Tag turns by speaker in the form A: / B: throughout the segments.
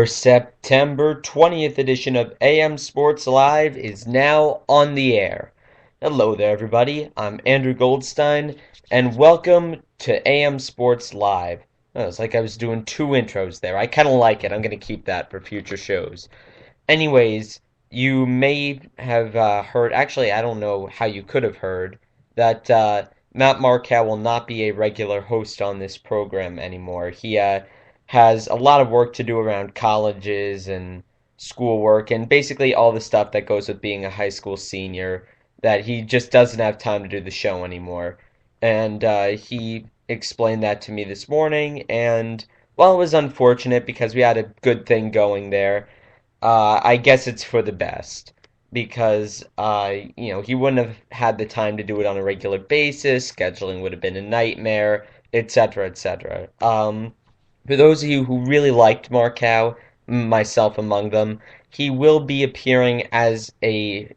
A: September 20th edition of AM Sports Live is now on the air. Hello there, everybody. I'm Andrew Goldstein, and welcome to AM Sports Live. Oh, it's like I was doing two intros there. I kind of like it. I'm going to keep that for future shows. Anyways, you may have heard, actually, I don't know how you could have heard, that Matt Markow will not be a regular host on this program anymore. He has a lot of work to do around colleges and schoolwork and basically all the stuff that goes with being a high school senior that he just doesn't have time to do the show anymore. And he explained that to me this morning, and well, it was unfortunate because we had a good thing going there. I guess it's for the best because he wouldn't have had the time to do it on a regular basis. Scheduling would have been a nightmare, etc., etc. For those of you who really liked Markow, myself among them, he will be appearing as a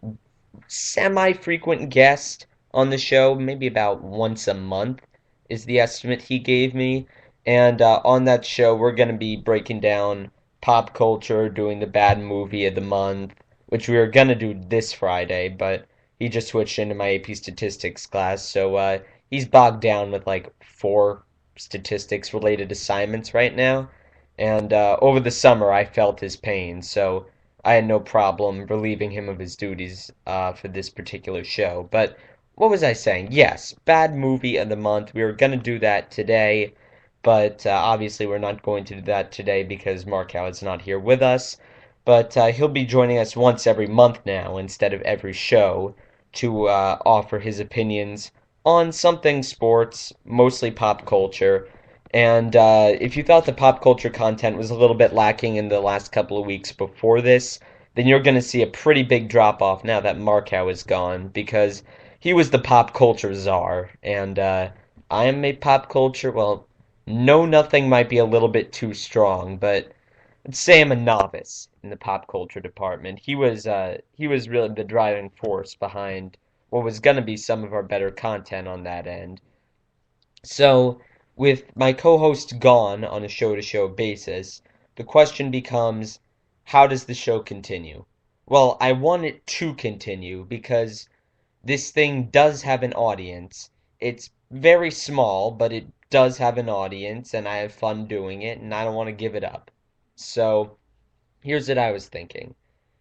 A: semi-frequent guest on the show, maybe about once a month is the estimate he gave me. And on that show, we're going to be breaking down pop culture, doing the bad movie of the month, which we were going to do this Friday, but he just switched into my AP statistics class, so he's bogged down with like four statistics related assignments right now. And over the summer, I felt his pain, so I had no problem relieving him of his duties for this particular show. But what was I saying? Yes, bad movie of the month. We were going to do that today, but obviously we're not going to do that today because Markow is not here with us. But he'll be joining us once every month now instead of every show to offer his opinions on something sports, mostly pop culture. And if you thought the pop culture content was a little bit lacking in the last couple of weeks before this, then you're going to see a pretty big drop off now that Markow is gone because he was the pop culture czar. And I am a pop culture, well, know nothing might be a little bit too strong, but I'd say I'm a novice in the pop culture department. He was really the driving force behind what was going to be some of our better content on that end. So, with my co-host gone on a show-to-show basis, the question becomes, how does the show continue? Well, I want it to continue because this thing does have an audience. It's very small, but it does have an audience, and I have fun doing it, and I don't want to give it up. So, here's what I was thinking.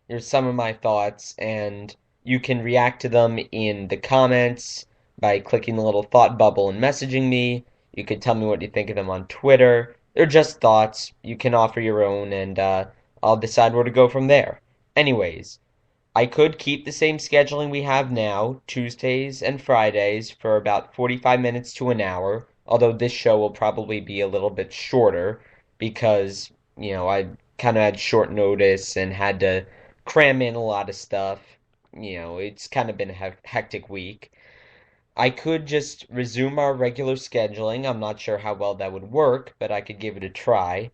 A: Here's some of my thoughts, and you can react to them in the comments by clicking the little thought bubble and messaging me. You could tell me what you think of them on Twitter. They're just thoughts. You can offer your own, and I'll decide where to go from there. Anyways, I could keep the same scheduling we have now, Tuesdays and Fridays, for about 45 minutes to an hour, although this show will probably be a little bit shorter because, I kind of had short notice and had to cram in a lot of stuff. It's kind of been a hectic week. I could just resume our regular scheduling. I'm not sure how well that would work, but I could give it a try.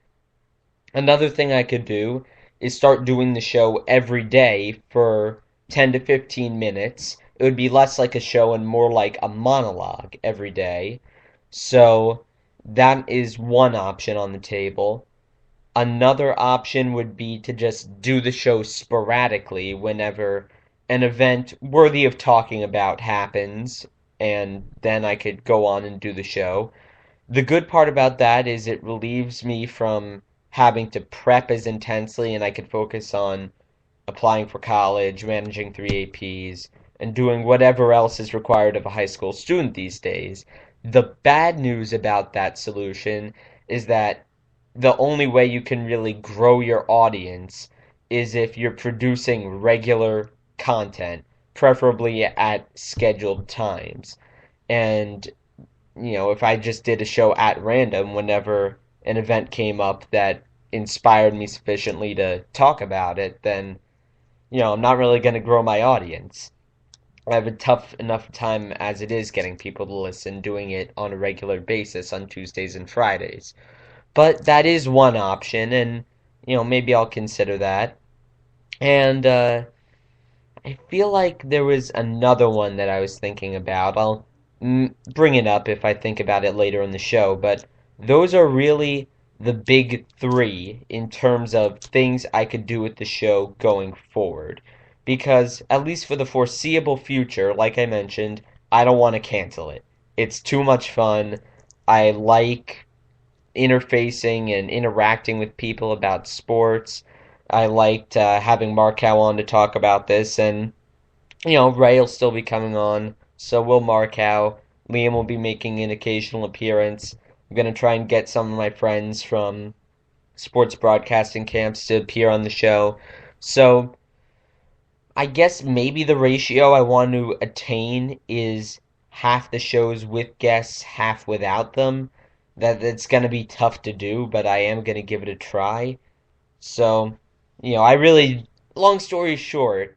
A: Another thing I could do is start doing the show every day for 10 to 15 minutes. It would be less like a show and more like a monologue every day. So that is one option on the table. Another option would be to just do the show sporadically whenever an event worthy of talking about happens, and then I could go on and do the show. The good part about that is it relieves me from having to prep as intensely, and I could focus on applying for college, managing three APs, and doing whatever else is required of a high school student these days. The bad news about that solution is that the only way you can really grow your audience is if you're producing regular content, preferably at scheduled times. And, if I just did a show at random whenever an event came up that inspired me sufficiently to talk about it, then, I'm not really going to grow my audience. I have a tough enough time as it is getting people to listen, doing it on a regular basis on Tuesdays and Fridays. But that is one option, and, maybe I'll consider that. And, I feel like there was another one that I was thinking about. I'll bring it up if I think about it later in the show, but those are really the big three in terms of things I could do with the show going forward. Because, at least for the foreseeable future, like I mentioned, I don't want to cancel it. It's too much fun. I like interfacing and interacting with people about sports. I liked having Markow on to talk about this, and Ray will still be coming on, so will Markow. Liam will be making an occasional appearance. I'm gonna try and get some of my friends from sports broadcasting camps to appear on the show. So I guess maybe the ratio I want to attain is half the shows with guests, half without them. That's gonna be tough to do, but I am gonna give it a try. So, I really, long story short,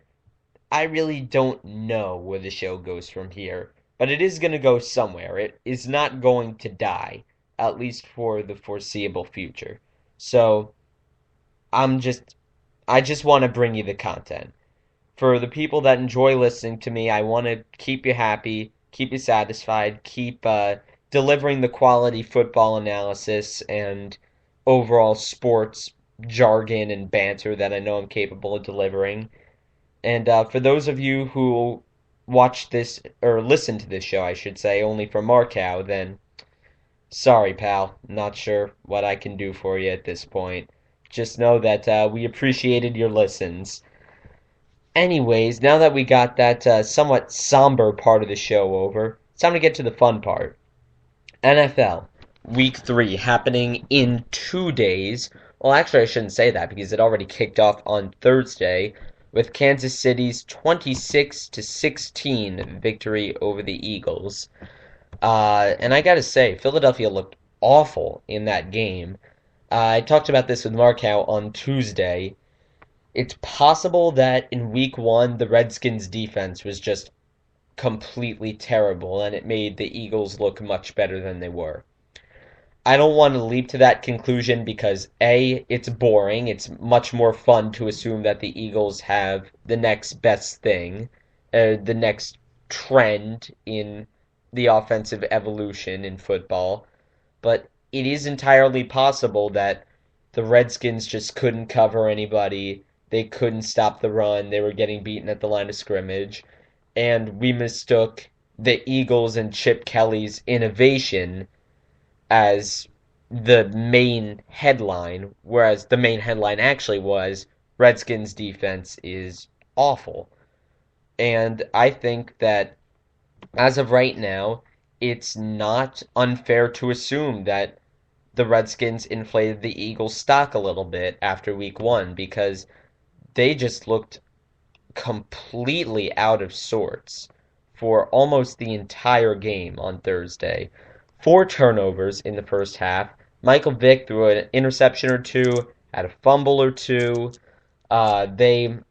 A: I really don't know where the show goes from here, but it is going to go somewhere. It is not going to die, at least for the foreseeable future. So, I'm just I just want to bring you the content. For the people that enjoy listening to me, I want to keep you happy, keep you satisfied, keep delivering the quality football analysis and overall sports jargon and banter that I know I'm capable of delivering. And for those of you who watch this, or listen to this show, I should say, only for Markow, then sorry, pal. Not sure what I can do for you at this point. Just know that we appreciated your listens. Anyways, now that we got that somewhat somber part of the show over, it's time to get to the fun part. NFL Week 3 happening in 2 days. Well, actually, I shouldn't say that because it already kicked off on Thursday with Kansas City's 26-16 victory over the Eagles. And I gotta say, Philadelphia looked awful in that game. I talked about this with Markow on Tuesday. It's possible that in Week 1 the Redskins' defense was just completely terrible and it made the Eagles look much better than they were. I don't want to leap to that conclusion because A, it's boring. It's much more fun to assume that the Eagles have the next best thing, the next trend in the offensive evolution in football. But it is entirely possible that the Redskins just couldn't cover anybody. They couldn't stop the run. They were getting beaten at the line of scrimmage. And we mistook the Eagles and Chip Kelly's innovation as the main headline, whereas the main headline actually was Redskins defense is awful. And I think that as of right now, it's not unfair to assume that the Redskins inflated the Eagles' stock a little bit after week 1 because they just looked completely out of sorts for almost the entire game on Thursday. 4 turnovers in the first half. Michael Vick threw an interception or two, had a fumble or two. The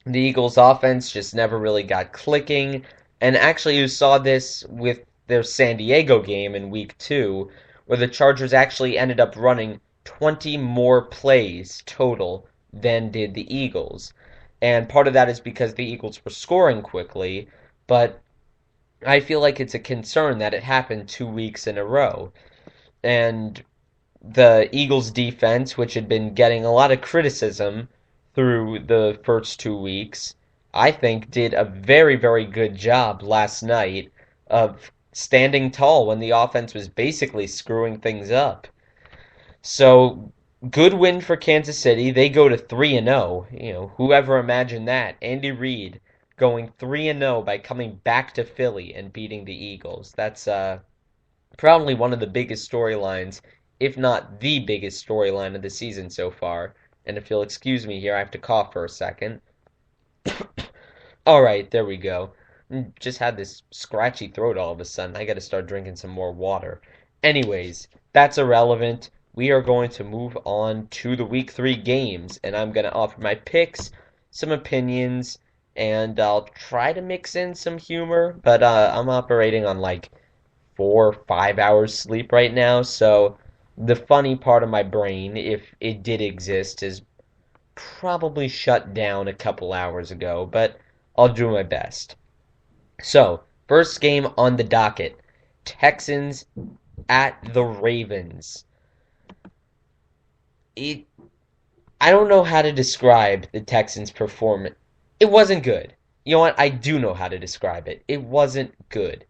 A: Eagles' offense just never really got clicking. And actually, you saw this with their San Diego game in week 2, where the Chargers actually ended up running 20 more plays total than did the Eagles. And part of that is because the Eagles were scoring quickly, but I feel like it's a concern that it happened 2 weeks in a row. And the Eagles defense, which had been getting a lot of criticism through the first 2 weeks, I think did a very, very good job last night of standing tall when the offense was basically screwing things up. So, good win for Kansas City. They go to 3 and 0. Whoever imagined that? Andy Reid going 3 and 0 by coming back to Philly and beating the Eagles. That's probably one of the biggest storylines, if not the biggest storyline of the season so far. And if you'll excuse me here, I have to cough for a second. All right, there we go. Just had this scratchy throat all of a sudden. I got to start drinking some more water. Anyways, that's irrelevant. We are going to move on to the week 3 games, and I'm going to offer my picks, some opinions, and I'll try to mix in some humor, but I'm operating on like 4 or 5 hours sleep right now, so the funny part of my brain, if it did exist, is probably shut down a couple hours ago, but I'll do my best. So, first game on the docket, Texans at the Ravens. it I don't know how to describe the Texans' performance. It wasn't good. You know what? I do know how to describe it. It wasn't good.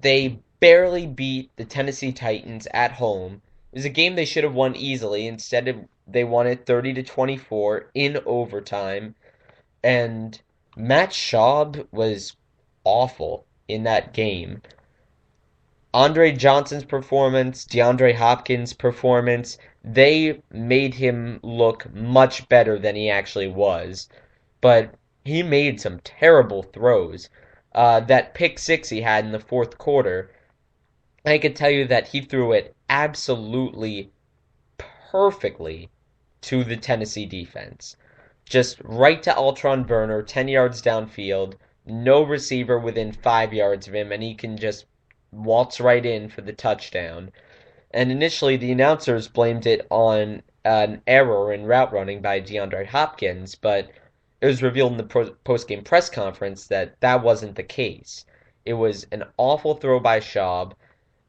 A: They barely beat the Tennessee Titans at home. It was a game they should have won easily. Instead, they won it 30 to 24 in overtime. And Matt Schaub was awful in that game. Andre Johnson's performance, DeAndre Hopkins' performance, they made him look much better than he actually was. But he made some terrible throws. That pick six he had in the fourth quarter, I could tell you that he threw it absolutely perfectly to the Tennessee defense. Just right to Altron Burner, 10 yards downfield, no receiver within 5 yards of him, and he can just waltz right in for the touchdown. And initially, the announcers blamed it on an error in route running by DeAndre Hopkins, but it was revealed in the post-game press conference that that wasn't the case. It was an awful throw by Schaub,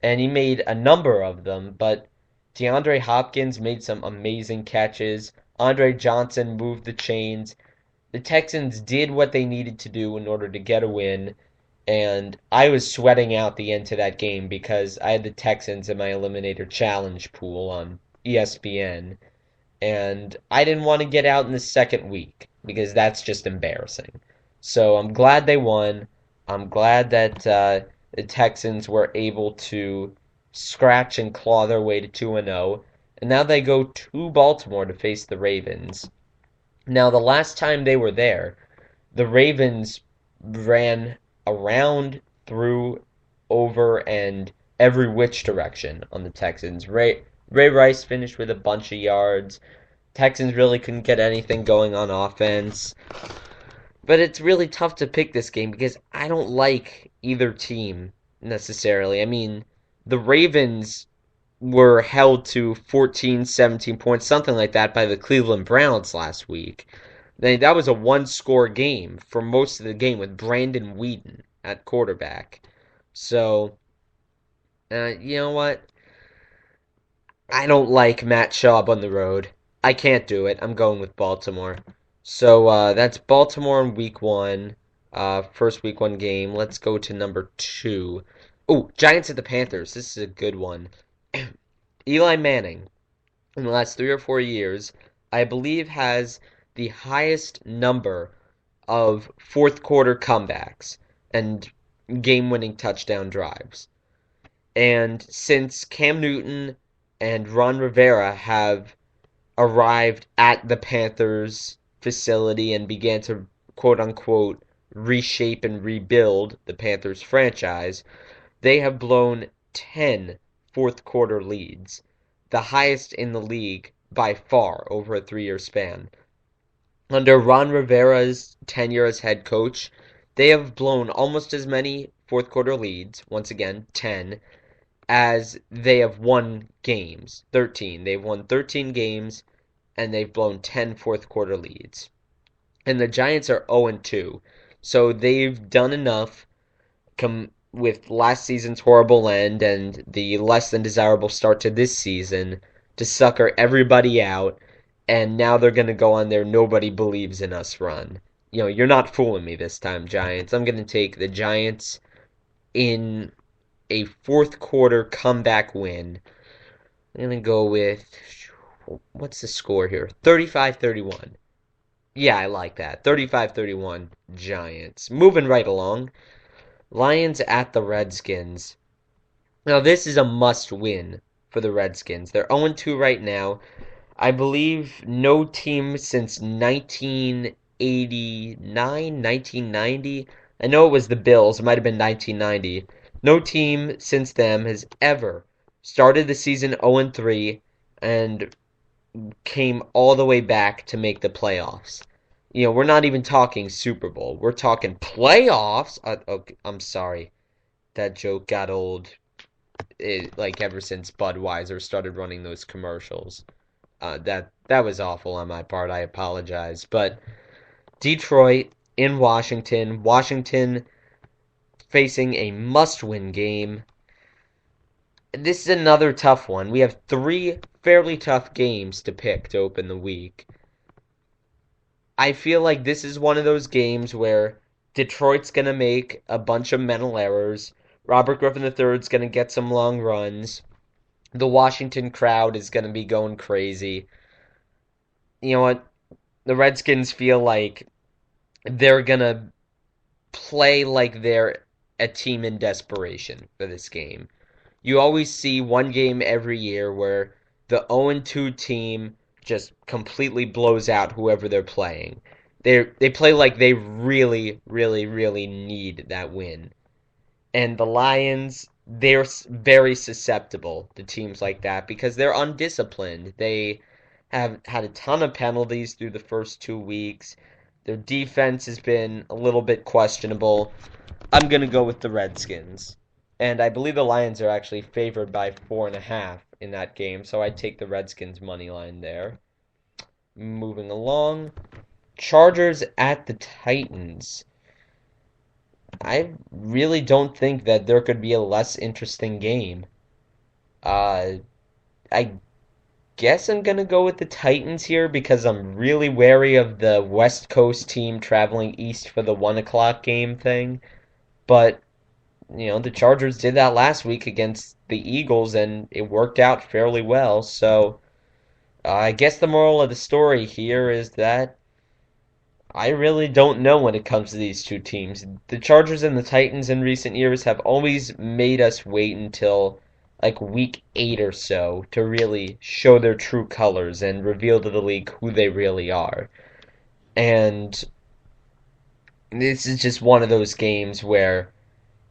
A: and he made a number of them, but DeAndre Hopkins made some amazing catches. Andre Johnson moved the chains. The Texans did what they needed to do in order to get a win, and I was sweating out the end to that game because I had the Texans in my Eliminator Challenge pool on ESPN, and I didn't want to get out in the second week because that's just embarrassing. So I'm glad they won. I'm glad that the Texans were able to scratch and claw their way to 2-0, and now they go to Baltimore to face the Ravens. Now, the last time they were there, the Ravens ran around, through, over, and every which direction on the Texans. Ray Rice finished with a bunch of yards. Texans really couldn't get anything going on offense. But it's really tough to pick this game because I don't like either team necessarily. I mean, the Ravens were held to 14, 17 points, something like that, by the Cleveland Browns last week. That was a one-score game for most of the game with Brandon Weeden at quarterback. So, you know what? I don't like Matt Schaub on the road. I can't do it. I'm going with Baltimore. So that's Baltimore in week one. First week one game. Let's go to number two. Oh, Giants at the Panthers. This is a good one. Eli Manning, in the last 3 or 4 years, I believe has the highest number of fourth quarter comebacks and game winning touchdown drives. And since Cam Newton and Ron Rivera have arrived at the Panthers facility and began to quote unquote reshape and rebuild the Panthers franchise, they have blown 10 fourth quarter leads, the highest in the league by far over a 3 year span. Under Ron Rivera's tenure as head coach, they have blown almost as many fourth quarter leads, once again, 10, as they have won games, 13. They've won 13 games and they've blown 10 fourth quarter leads. And the Giants are 0-2. So they've done enough with last season's horrible end and the less than desirable start to this season to sucker everybody out, and now they're going to go on their nobody believes in us run. You know, you're not fooling me this time, Giants. I'm going to take the Giants in a fourth quarter comeback win. I'm going to go with, what's the score here? 35-31. Yeah, I like that. 35-31 Giants. Moving right along. Lions at the Redskins. Now, this is a must win for the Redskins. They're 0-2 right now. I believe no team since 1989, 1990. I know it was the Bills. It might have been 1990. No team since them has ever started the season 0-3 and came all the way back to make the playoffs. You know, we're not even talking Super Bowl. We're talking playoffs. Okay, I'm sorry. That joke got old, like ever since Budweiser started running those commercials. That was awful on my part. I apologize. But Detroit in Washington. Washington facing a must-win game. this is another tough one. We have three fairly tough games to pick to open the week. I feel like this is one of those games where Detroit's going to make a bunch of mental errors. Robert Griffin III is going to get some long runs. The Washington crowd is going to be going crazy. You know what? The Redskins feel like they're going to play like they're a team in desperation for this game. You always see one game every year where the 0-2 team just completely blows out whoever they're playing. They play like they really, really, really need that win. And the Lions, they're very susceptible to teams like that because they're undisciplined. They have had a ton of penalties through the first 2 weeks. Their defense has been a little bit questionable. I'm going to go with the Redskins. And I believe the Lions are actually favored by 4.5 in that game, so I'd take the Redskins money line there. Moving along, Chargers at the Titans. I really don't think that there could be a less interesting game. Uh, I guess I'm gonna go with the Titans here because I'm really wary of the West Coast team traveling east for the 1 o'clock game thing. But the Chargers did that last week against the Eagles, and it worked out fairly well. So I guess the moral of the story here is that I really don't know when it comes to these two teams. The Chargers and the Titans in recent years have always made us wait until like week 8 or so to really show their true colors and reveal to the league who they really are. And this is just one of those games where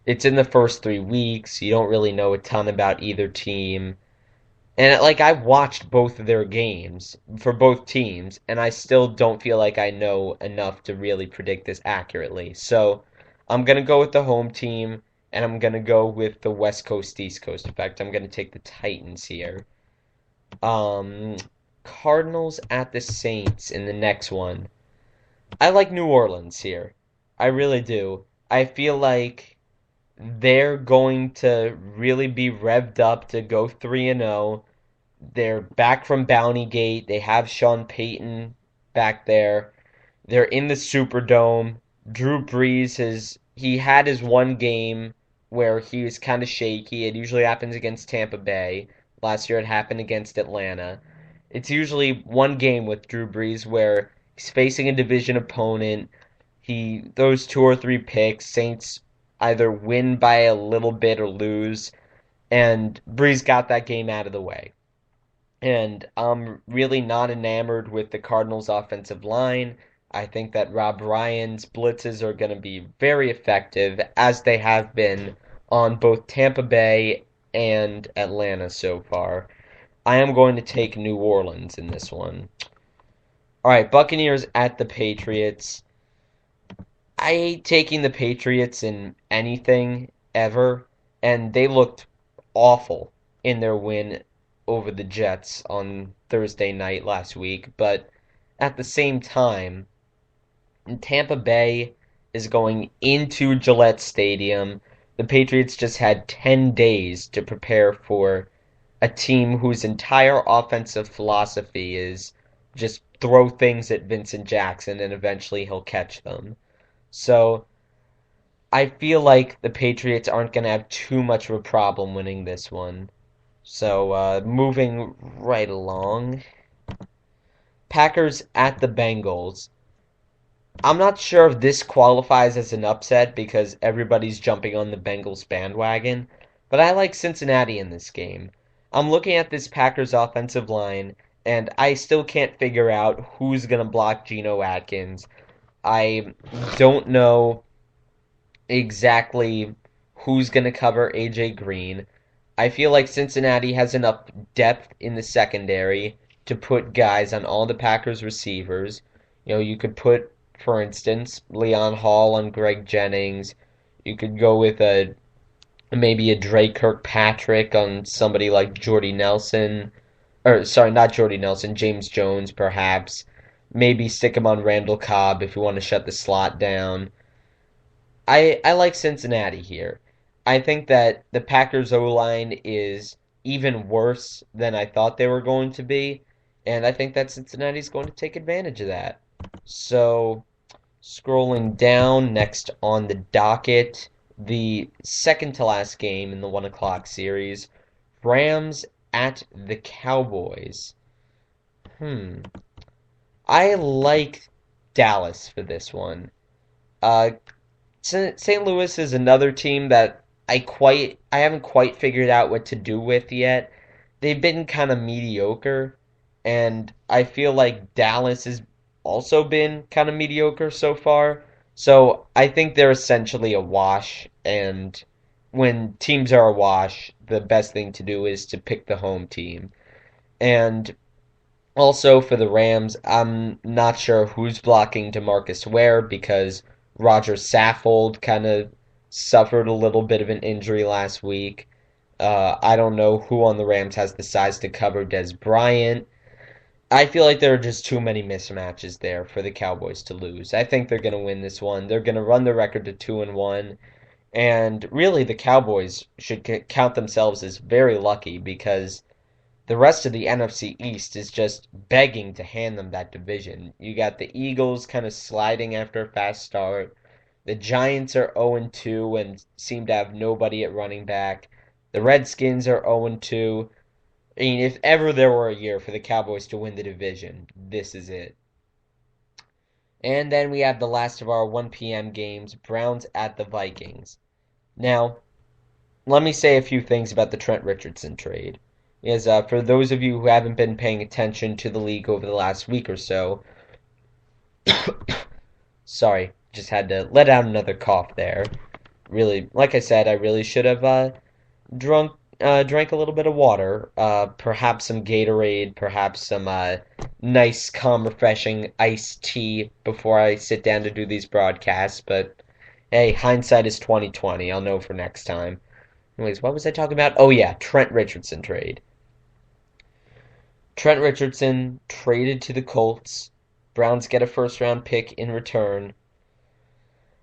A: it's in the first 3 weeks. You don't really know a ton about either team. And like I've watched both of their games for both teams, and I still don't feel like I know enough to really predict this accurately. So I'm gonna go with the home team, and I'm gonna go with the West Coast East Coast effect. I'm gonna take the Titans here. Um, Cardinals at the Saints in the next one. I like New Orleans here. I really do. I feel like they're going to really be revved up to go 3-0. They're back from Bounty Gate. They have Sean Payton back there. They're in the Superdome. Drew Brees he had his one game where he was kind of shaky. It usually happens against Tampa Bay. Last year it happened against Atlanta. It's usually one game with Drew Brees where he's facing a division opponent. He throws two or three picks. Saints either win by a little bit or lose, and Brees got that game out of the way. And I'm really not enamored with the Cardinals' offensive line. I think that Rob Ryan's blitzes are going to be very effective, as they have been on both Tampa Bay and Atlanta so far. I am going to take New Orleans in this one. All right, Buccaneers at the Patriots. I hate taking the Patriots in anything ever, and they looked awful in their win over the Jets on Thursday night last week. But at the same time, Tampa Bay is going into Gillette Stadium. The Patriots just had 10 days to prepare for a team whose entire offensive philosophy is just throw things at Vincent Jackson and eventually he'll catch them. So I feel like the Patriots aren't going to have too much of a problem winning this one. So moving right along, Packers at the Bengals. I'm not sure if this qualifies as an upset because everybody's jumping on the Bengals bandwagon, but I like Cincinnati in this game. I'm looking at this Packers offensive line, and I still can't figure out who's going to block Geno Atkins. I don't know exactly who's going to cover AJ Green. I feel like Cincinnati has enough depth in the secondary to put guys on all the Packers receivers. You could put, for instance, Leon Hall on Greg Jennings. You could go with maybe a Dre Kirkpatrick on somebody like Jordy Nelson. Or, sorry, not Jordy Nelson, James Jones, perhaps. Maybe stick him on Randall Cobb if you want to shut the slot down. I like Cincinnati here. I think that the Packers O-line is even worse than I thought they were going to be, and I think that Cincinnati's going to take advantage of that. So, scrolling down, next on the docket, the second to last game in the 1 o'clock series, Rams at the Cowboys. Hmm. I like Dallas for this one. Uh, St. Louis is another team that I haven't quite figured out what to do with yet. They've been kind of mediocre, and I feel like Dallas has also been kind of mediocre so far. So I think they're essentially a wash, and when teams are a wash, the best thing to do is to pick the home team. And also for the Rams, I'm not sure who's blocking DeMarcus Ware because Roger Saffold kind of suffered a little bit of an injury last week. I don't know who on the Rams has the size to cover Des Bryant. I feel like there are just too many mismatches there for the Cowboys to lose. I think they're going to win this one. They're going to run the record to 2-1, and really the Cowboys should count themselves as very lucky because the rest of the NFC East is just begging to hand them that division. You got the Eagles kind of sliding after a fast start. The Giants are 0-2 and seem to have nobody at running back. The Redskins are 0-2. I mean, if ever there were a year for the Cowboys to win the division, this is it. And then we have the last of our 1 p.m. games, Browns at the Vikings. Now, let me say a few things about the Trent Richardson trade. Is for those of you who haven't been paying attention to the league over the last week or so, sorry, just had to let out another cough there. Really, like I said, I really should have drank a little bit of water, perhaps some Gatorade, perhaps some nice, calm, refreshing iced tea before I sit down to do these broadcasts. But hey, hindsight is 2020. I'll know for next time. Anyways, what was I talking about? Oh yeah, Trent Richardson trade. Trent Richardson traded to the Colts. Browns get a first round pick in return.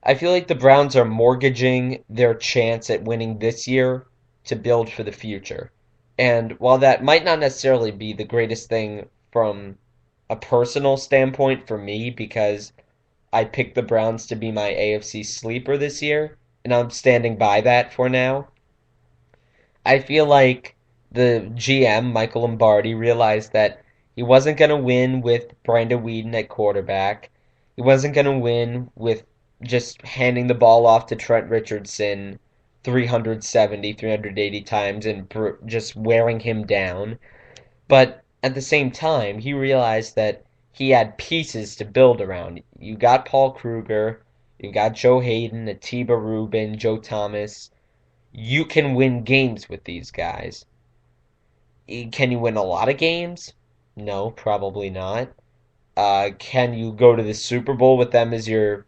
A: I feel like the Browns are mortgaging their chance at winning this year to build for the future. And while that might not necessarily be the greatest thing from a personal standpoint for me, because I picked the Browns to be my AFC sleeper this year, and I'm standing by that for now. I feel like the GM, Michael Lombardi, realized that he wasn't going to win with Brandon Weeden at quarterback. He wasn't going to win with just handing the ball off to Trent Richardson 370, 380 times and just wearing him down. But at the same time, he realized that he had pieces to build around. You got Paul Kruger, you got Joe Hayden, Atiba Rubin, Joe Thomas. You can win games with these guys. Can you win a lot of games? No, probably not. Can you go to the Super Bowl with them as your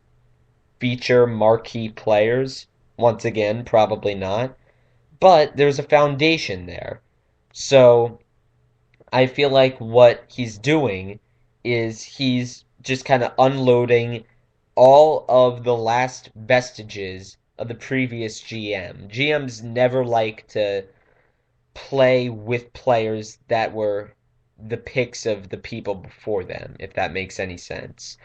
A: feature marquee players? Once again, probably not. But there's a foundation there. So I feel like what he's doing is he's just kind of unloading all of the last vestiges of the previous GM. GMs never like to play with players that were the picks of the people before them, if that makes any sense.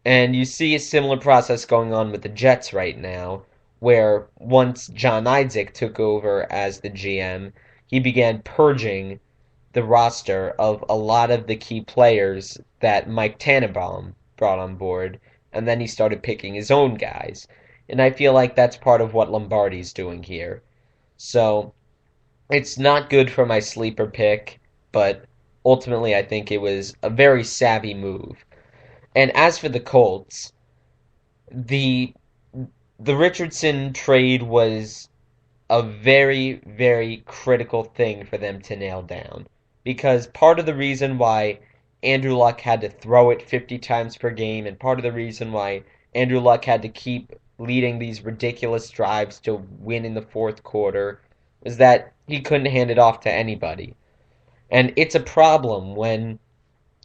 A: And you see a similar process going on with the Jets right now, where once John Idzik took over as the GM, he began purging the roster of a lot of the key players that Mike Tannenbaum brought on board, and then he started picking his own guys. And I feel like that's part of what Lombardi's doing here. So it's not good for my sleeper pick, but ultimately I think it was a very savvy move. And as for the Colts, the the Richardson trade was a very, very critical thing for them to nail down. Because part of the reason why Andrew Luck had to throw it 50 times per game, and part of the reason why Andrew Luck had to keep leading these ridiculous drives to win in the fourth quarter, was that he couldn't hand it off to anybody. And it's a problem when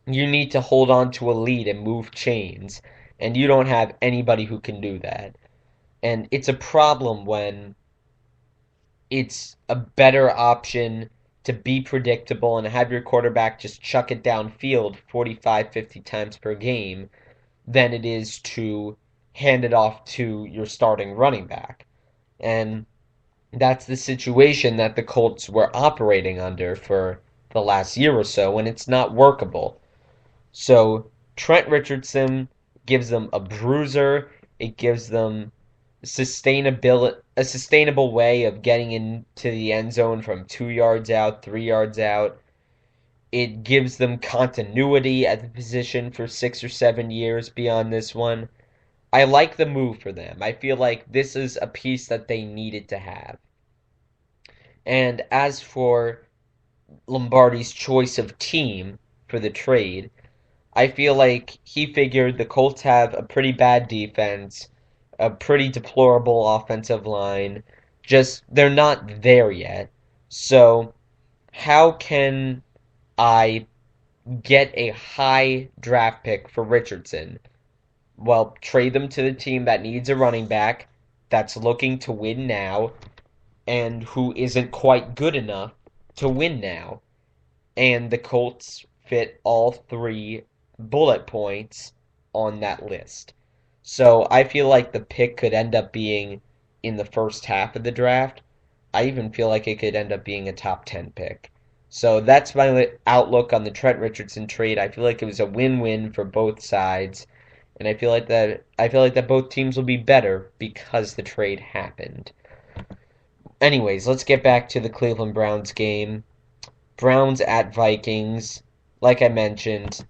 A: you need to hold on to a lead and move chains, and you don't have anybody who can do that. And it's a problem when it's a better option to be predictable and have your quarterback just chuck it downfield 45, 50 times per game than it is to hand it off to your starting running back. And that's the situation that the Colts were operating under for the last year or so, and it's not workable. So Trent Richardson gives them a bruiser. It gives them a sustainable way of getting into the end zone from 2 yards out, 3 yards out. It gives them continuity at the position for 6 or 7 years beyond this one. I like the move for them. I feel like this is a piece that they needed to have. And as for Lombardi's choice of team for the trade, I feel like he figured the Colts have a pretty bad defense, a pretty deplorable offensive line. Just, they're not there yet. So, how can I get a high draft pick for Richardson? Well, trade them to the team that needs a running back, that's looking to win now, and who isn't quite good enough to win now. And the Colts fit all three bullet points on that list. So I feel like the pick could end up being in the first half of the draft. I even feel like it could end up being a top 10 pick. So that's my outlook on the Trent Richardson trade. I feel like it was a win-win for both sides, and I feel like that both teams will be better because the trade happened. Anyways, let's get back to the Cleveland Browns game. Browns at Vikings. Like I mentioned,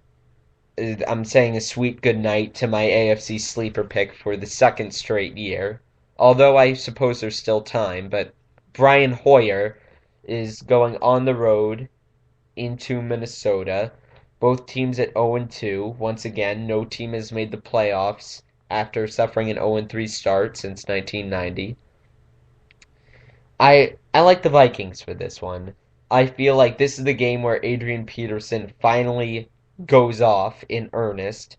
A: I'm saying a sweet goodnight to my AFC sleeper pick for the second straight year. Although I suppose there's still time, but Brian Hoyer is going on the road into Minnesota. Both teams at 0-2. Once again, no team has made the playoffs after suffering an 0-3 start since 1990. I like the Vikings for this one. I feel like this is the game where Adrian Peterson finally goes off in earnest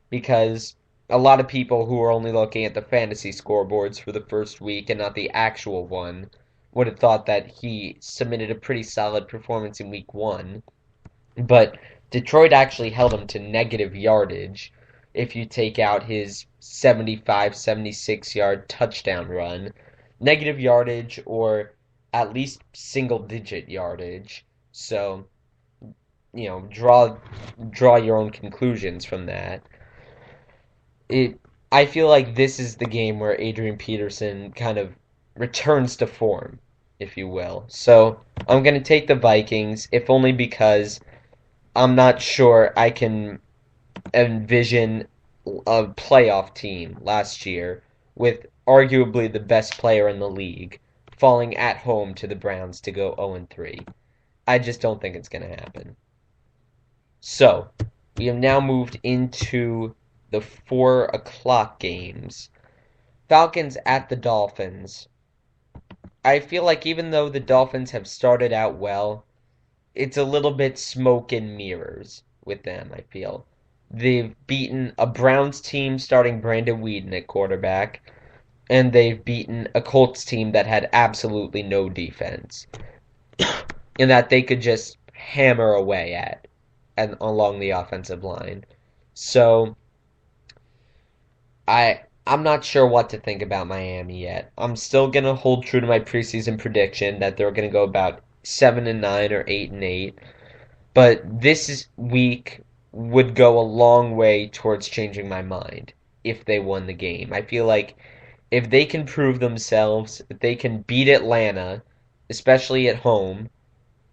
A: because a lot of people who are only looking at the fantasy scoreboards for the first week and not the actual one would have thought that he submitted a pretty solid performance in week one. But Detroit actually held him to negative yardage if you take out his 75, 76-yard touchdown run. Negative yardage or at least single digit yardage. So, draw your own conclusions from that. It I feel like this is the game where Adrian Peterson kind of returns to form, if you will. So, I'm going to take the Vikings, if only because I'm not sure I can envision a playoff team last year with arguably the best player in the league falling at home to the Browns to go 0-3. I just don't think it's going to happen. So, we have now moved into the 4 o'clock games. Falcons at the Dolphins. I feel like even though the Dolphins have started out well, it's a little bit smoke and mirrors with them, I feel. They've beaten a Browns team starting Brandon Weeden at quarterback, and they've beaten a Colts team that had absolutely no defense, and that they could just hammer away at and along the offensive line. So I'm not sure what to think about Miami yet. I'm still gonna hold true to my preseason prediction that they're gonna go about 7-9 or 8-8. But this week would go a long way towards changing my mind if they won the game. I feel like if they can prove themselves, if they can beat Atlanta, especially at home,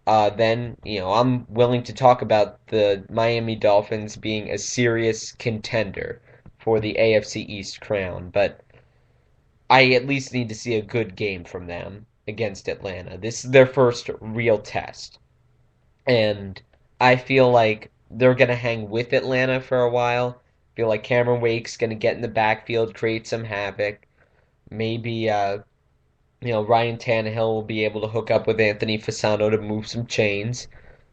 A: then, I'm willing to talk about the Miami Dolphins being a serious contender for the AFC East crown. But I at least need to see a good game from them against Atlanta. This is their first real test. And I feel like they're going to hang with Atlanta for a while. I feel like Cameron Wake's going to get in the backfield, create some havoc. Maybe, Ryan Tannehill will be able to hook up with Anthony Fasano to move some chains.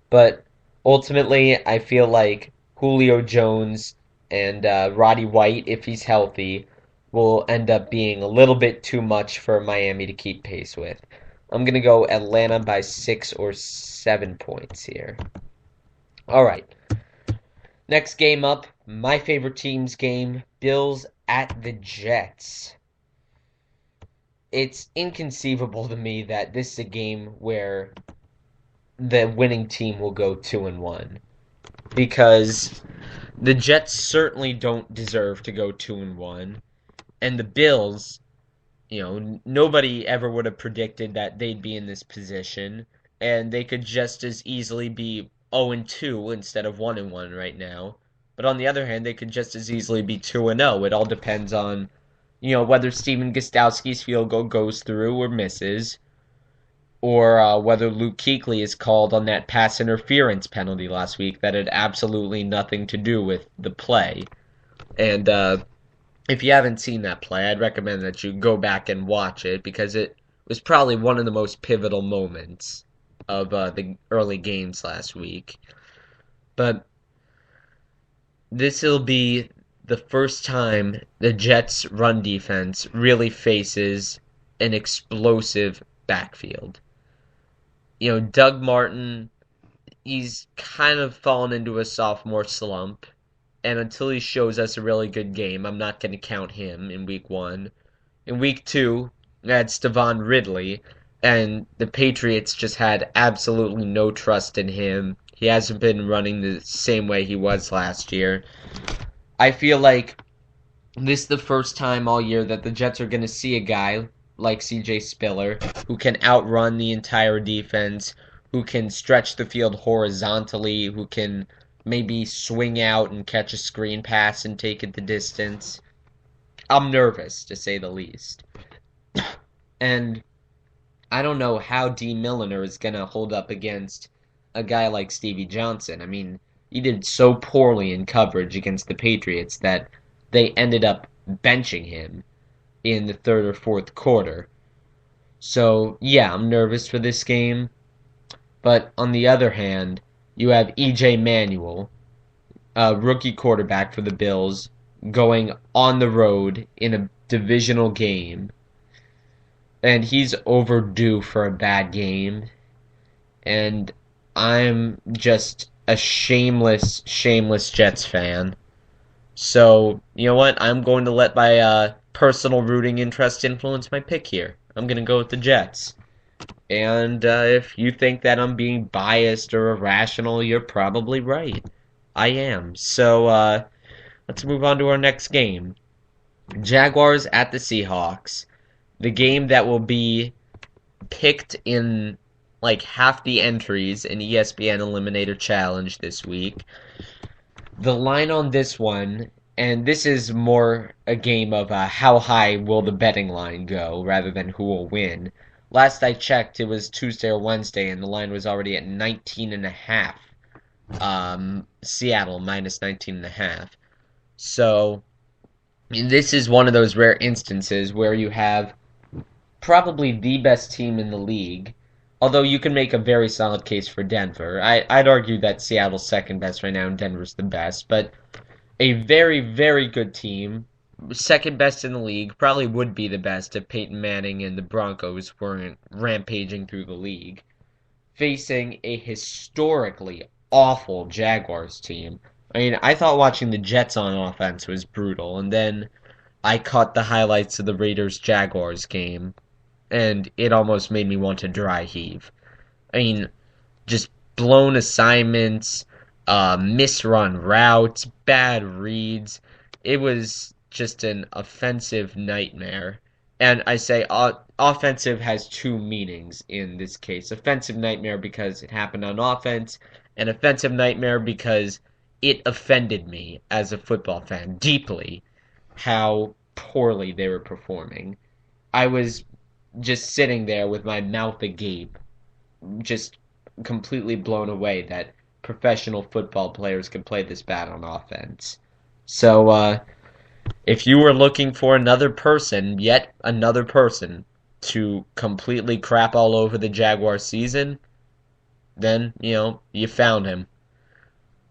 A: But ultimately, I feel like Julio Jones and Roddy White, if he's healthy, will end up being a little bit too much for Miami to keep pace with. I'm going to go Atlanta by 6 or 7 points here. All right. Next game up, my favorite team's game, Bills at the Jets. It's inconceivable to me that this is a game where the winning team will go 2-1 because the Jets certainly don't deserve to go 2-1, and the Bills, nobody ever would have predicted that they'd be in this position, and they could just as easily be 0-2 instead of 1-1 right now. But on the other hand, they could just as easily be 2-0. It all depends on, whether Steven Gostkowski's field goal goes through or misses, or whether Luke Kuechly is called on that pass interference penalty last week that had absolutely nothing to do with the play. And if you haven't seen that play, I'd recommend that you go back and watch it because it was probably one of the most pivotal moments of the early games last week. But this will be the first time the Jets' run defense really faces an explosive backfield. Doug Martin, he's kind of fallen into a sophomore slump. And until he shows us a really good game, I'm not going to count him in week 1. In week 2, I had Stevan Ridley, and the Patriots just had absolutely no trust in him. He hasn't been running the same way he was last year. I feel like this is the first time all year that the Jets are going to see a guy like C.J. Spiller who can outrun the entire defense, who can stretch the field horizontally, who can maybe swing out and catch a screen pass and take it the distance. I'm nervous, to say the least. And I don't know how D. Milliner is going to hold up against a guy like Stevie Johnson. I mean, he did so poorly in coverage against the Patriots that they ended up benching him in the third or fourth quarter. So, yeah, I'm nervous for this game. But on the other hand, you have E.J. Manuel, a rookie quarterback for the Bills, going on the road in a divisional game. And he's overdue for a bad game. And I'm just a shameless, shameless Jets fan. So, you know what? I'm going to let my personal rooting interest influence my pick here. I'm going to go with the Jets. And if you think that I'm being biased or irrational, you're probably right. I am. So let's move on to our next game. Jaguars at the Seahawks. The game that will be picked in like half the entries in ESPN Eliminator Challenge this week. The line on this one, and this is more a game of how high will the betting line go rather than who will win. Last I checked, it was Tuesday or Wednesday, and the line was already at 19.5. Seattle minus 19.5. So this is one of those rare instances where you have probably the best team in the league, although you can make a very solid case for Denver. I'd argue that Seattle's second best right now and Denver's the best, but a very, very good team, second best in the league, probably would be the best if Peyton Manning and the Broncos weren't rampaging through the league, facing a historically awful Jaguars team. I mean, I thought watching the Jets on offense was brutal, and then I caught the highlights of the Raiders-Jaguars game, and it almost made me want to dry heave. I mean, just blown assignments, misrun routes, bad reads. It was just an offensive nightmare. And I say offensive has two meanings in this case. Offensive nightmare because it happened on offense, and offensive nightmare because it offended me as a football fan deeply how poorly they were performing. I was just sitting there with my mouth agape, just completely blown away that professional football players can play this bad on offense. So, if you were looking for yet another person, to completely crap all over the Jaguars season, then, you found him.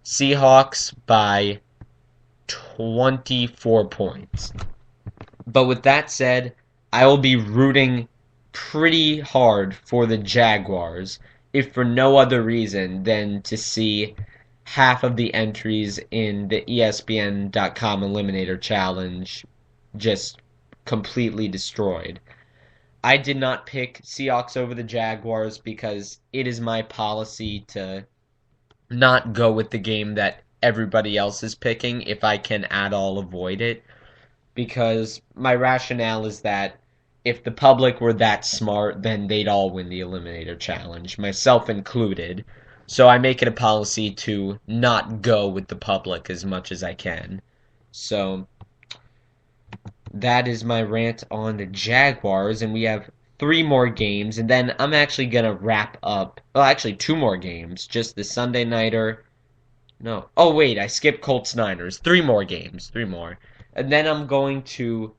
A: Seahawks by 24 points. But with that said, I will be rooting pretty hard for the Jaguars, if for no other reason than to see half of the entries in the ESPN.com Eliminator Challenge just completely destroyed. I did not pick Seahawks over the Jaguars because it is my policy to not go with the game that everybody else is picking if I can at all avoid it. Because my rationale is that if the public were that smart, then they'd all win the Eliminator Challenge, myself included. So I make it a policy to not go with the public as much as I can. So that is my rant on the Jaguars, and we have three more games, and then I'm actually gonna wrap up. Well, actually, two more games. Just the Sunday nighter. No. Oh wait, I skipped Colts Niners. Three more games. Three more. And then I'm going to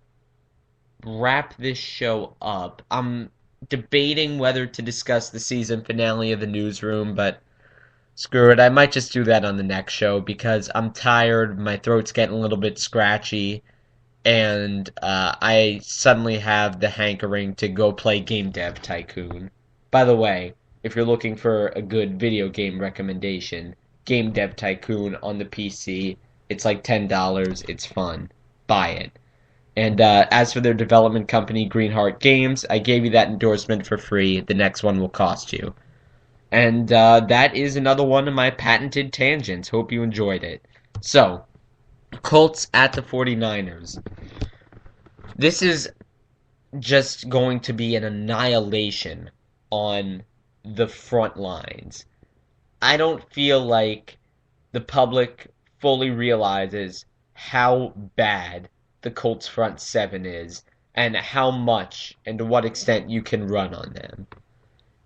A: wrap this show up. I'm debating whether to discuss the season finale of the newsroom, but screw it. I might just do that on the next show because I'm tired. My throat's getting a little bit scratchy, and I suddenly have the hankering to go play Game Dev Tycoon. By the way, if you're looking for a good video game recommendation, Game Dev Tycoon on the PC. It's like $10. It's fun. Buy it. And as for their development company, Greenheart Games, I gave you that endorsement for free. The next one will cost you. And that is another one of my patented tangents. Hope you enjoyed it. So, Colts at the 49ers. This is just going to be an annihilation on the front lines. I don't feel like the public fully realizes how bad the Colts front seven is and how much and to what extent you can run on them.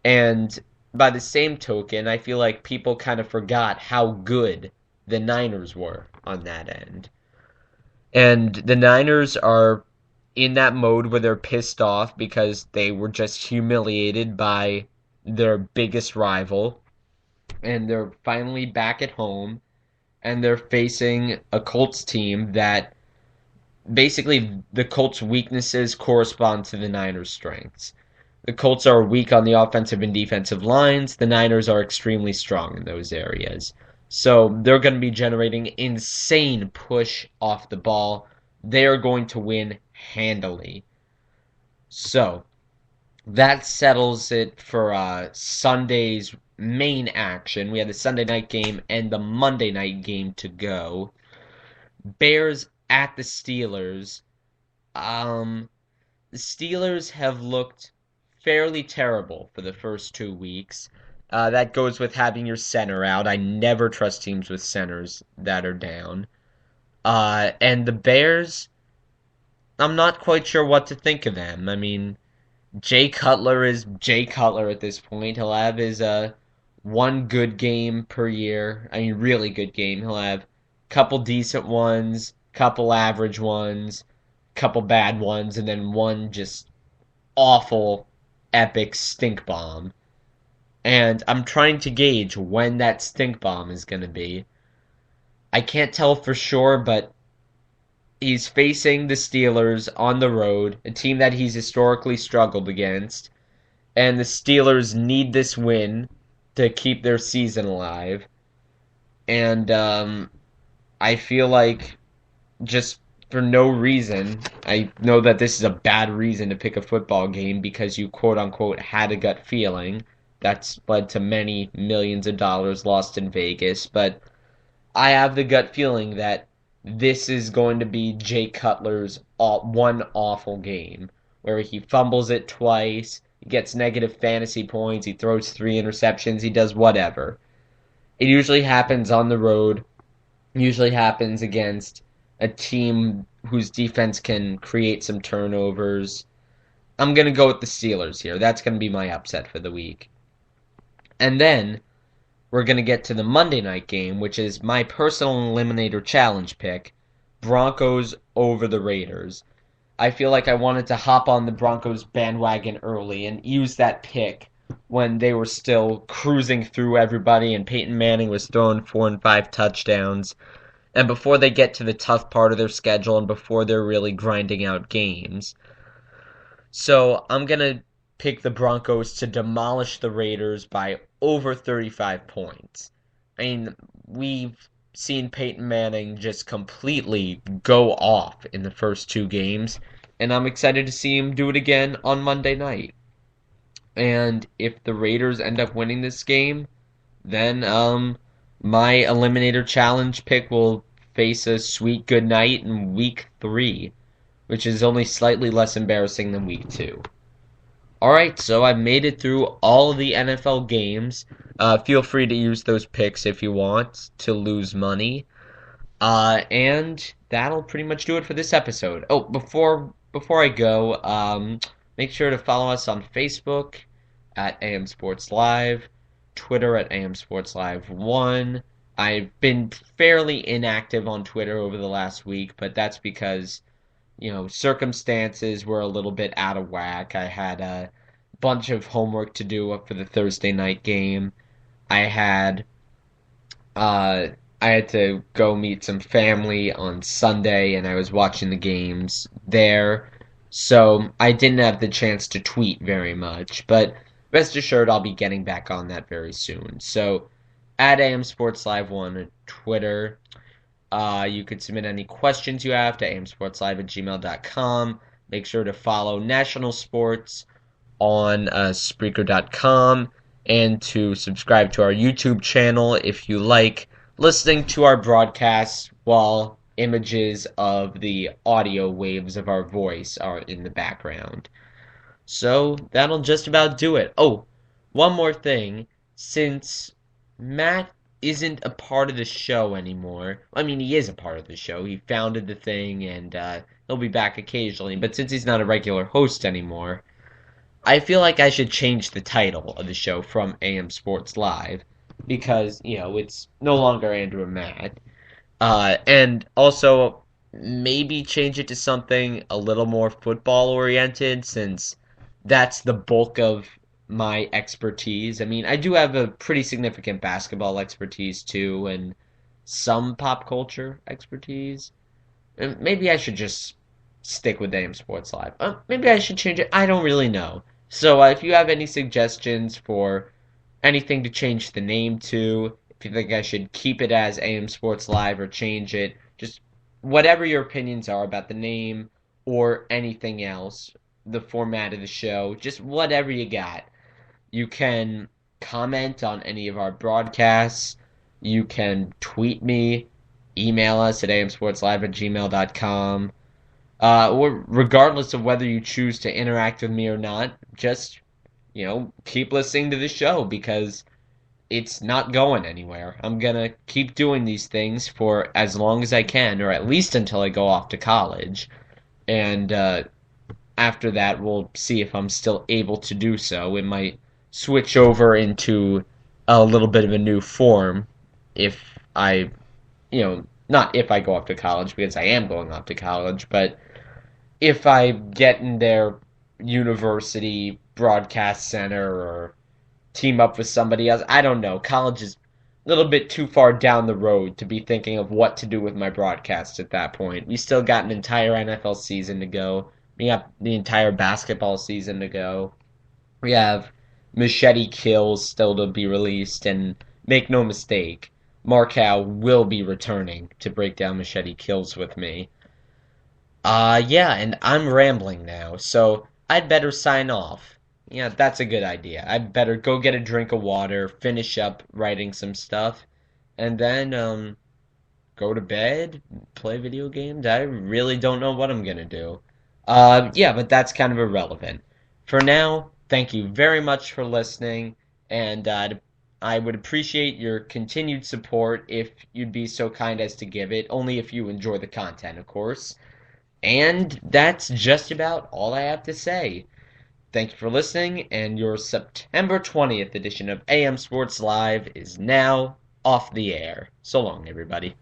A: And by the same token, I feel like people kind of forgot how good the Niners were on that end. And the Niners are in that mode where they're pissed off because they were just humiliated by their biggest rival. And they're finally back at home. And they're facing a Colts team that basically the Colts' weaknesses correspond to the Niners' strengths. The Colts are weak on the offensive and defensive lines. The Niners are extremely strong in those areas. So they're going to be generating insane push off the ball. They are going to win handily. So that settles it for Sunday's main action. We have the Sunday night game and the Monday night game to go. Bears at the Steelers. The Steelers have looked fairly terrible for the first 2 weeks. That goes with having your center out. I never trust teams with centers that are down. And the Bears, I'm not quite sure what to think of them. I mean, Jay Cutler is Jay Cutler at this point. He'll have his one good game per year. I mean, really good game. He'll have a couple decent ones, couple average ones, couple bad ones, and then one just awful, epic stink bomb. And I'm trying to gauge when that stink bomb is going to be. I can't tell for sure, but he's facing the Steelers on the road, a team that he's historically struggled against. And the Steelers need this win to keep their season alive. And I feel like just for no reason, I know that this is a bad reason to pick a football game because you quote unquote had a gut feeling. That's led to many millions of dollars lost in Vegas. But I have the gut feeling that this is going to be Jay Cutler's one awful game where he fumbles it twice, he gets negative fantasy points, he throws 3 interceptions, he does whatever. It usually happens on the road, usually happens against a team whose defense can create some turnovers. I'm going to go with the Steelers here. That's going to be my upset for the week. And then we're going to get to the Monday night game, which is my personal Eliminator Challenge pick, Broncos over the Raiders. I feel like I wanted to hop on the Broncos bandwagon early and use that pick when they were still cruising through everybody and Peyton Manning was throwing 4 and 5 touchdowns. And before they get to the tough part of their schedule and before they're really grinding out games. So I'm going to picked the Broncos to demolish the Raiders by over 35 points. I mean, we've seen Peyton Manning just completely go off in the first two games, and I'm excited to see him do it again on Monday night. And if the Raiders end up winning this game, then my Eliminator Challenge pick will face a sweet good night in week 3, which is only slightly less embarrassing than week 2. Alright, so I've made it through all of the NFL games. Feel free to use those picks if you want to lose money. And that'll pretty much do it for this episode. Oh, before I go, make sure to follow us on Facebook at AM Sports Live, Twitter at AM Sports Live 1. I've been fairly inactive on Twitter over the last week, but that's because, circumstances were a little bit out of whack. I had a bunch of homework to do for the Thursday night game. I had uh, I had to go meet some family on Sunday, and I was watching the games there, so I didn't have the chance to tweet very much. But rest assured, I'll be getting back on that very soon. So, at AM Sports Live 1 on Twitter. You could submit any questions you have to amsportslive@gmail.com. Make sure to follow National Sports on Spreaker.com and to subscribe to our YouTube channel if you like listening to our broadcasts while images of the audio waves of our voice are in the background. So that'll just about do it. Oh, one more thing. Since Matt isn't a part of the show anymore, I mean, he is a part of the show. He founded the thing and he'll be back occasionally. But since he's not a regular host anymore, I feel like I should change the title of the show from AM Sports Live because, it's no longer Andrew and Matt. And also maybe change it to something a little more football oriented since that's the bulk of my expertise. I mean, I do have a pretty significant basketball expertise too and some pop culture expertise. And maybe I should just stick with AM Sports Live. Maybe I should change it. I don't really know. So if you have any suggestions for anything to change the name to, if you think I should keep it as AM Sports Live or change it, just whatever your opinions are about the name or anything else, the format of the show, just whatever you got. You can comment on any of our broadcasts. You can tweet me, email us at amsportslive@gmail.com. Or regardless of whether you choose to interact with me or not, just, keep listening to the show because it's not going anywhere. I'm gonna keep doing these things for as long as I can, or at least until I go off to college. And after that, we'll see if I'm still able to do so. It might switch over into a little bit of a new form if I, not if I go off to college, because I am going off to college, but if I get in their university broadcast center or team up with somebody else. I don't know. College is a little bit too far down the road to be thinking of what to do with my broadcast at that point. We still got an entire NFL season to go. We got the entire basketball season to go. We have Machete Kills still to be released, and make no mistake, Mark Howe will be returning to break down Machete Kills with me. Yeah, and I'm rambling now, so I'd better sign off. Yeah, that's a good idea. I'd better go get a drink of water, finish up writing some stuff, and then, go to bed, play video games. I really don't know what I'm gonna do. Yeah, but that's kind of irrelevant. For now, thank you very much for listening, and I would appreciate your continued support if you'd be so kind as to give it, only if you enjoy the content, of course. And that's just about all I have to say. Thank you for listening, and your September 20th edition of AM Sports Live is now off the air. So long, everybody.